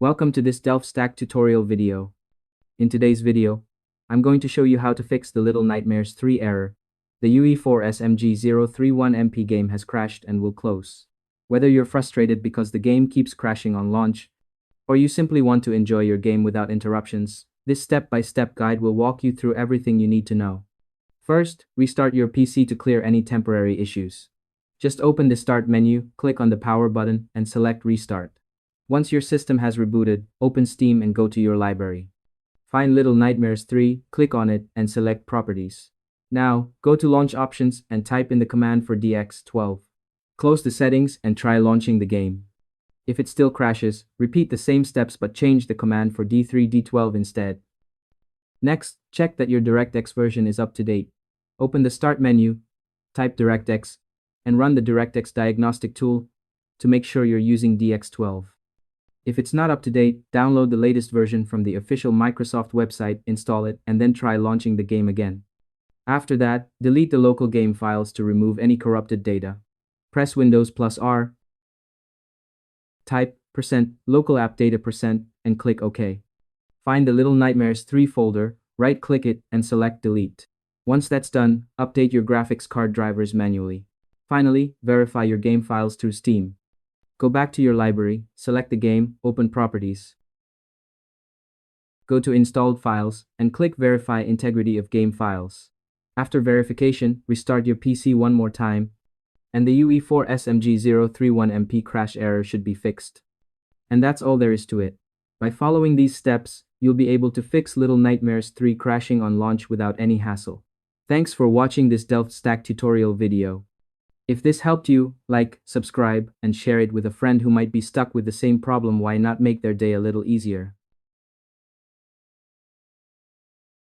Welcome to this Delft Stack tutorial video. In today's video, I'm going to show you how to fix the Little Nightmares 3 error. The UE4 SMG-031MP game has crashed and will close. Whether you're frustrated because the game keeps crashing on launch, or you simply want to enjoy your game without interruptions, this step-by-step guide will walk you through everything you need to know. First, restart your PC to clear any temporary issues. Just open the Start menu, click on the Power button, and select Restart. Once your system has rebooted, open Steam and go to your library. Find Little Nightmares 3, click on it, and select Properties. Now, go to Launch Options and type in the command for DX12. Close the settings and try launching the game. If it still crashes, repeat the same steps but change the command for D3D12 instead. Next, check that your DirectX version is up to date. Open the Start menu, type DirectX, and run the DirectX Diagnostic Tool to make sure you're using DX12. If it's not up to date, download the latest version from the official Microsoft website, install it, and then try launching the game again. After that, delete the local game files to remove any corrupted data. Press Windows plus R, type %local appdata% and click OK. Find the Little Nightmares 3 folder, right-click it, and select Delete. Once that's done, update your graphics card drivers manually. Finally, verify your game files through Steam. Go back to your library, select the game, open Properties. Go to Installed Files, and click Verify Integrity of Game Files. After verification, restart your PC one more time, and the UE4 SMG-031MP crash error should be fixed. And that's all there is to it. By following these steps, you'll be able to fix Little Nightmares 3 crashing on launch without any hassle. Thanks for watching this Delft Stack tutorial video. If this helped you, like, subscribe, and share it with a friend who might be stuck with the same problem. Why not make their day a little easier?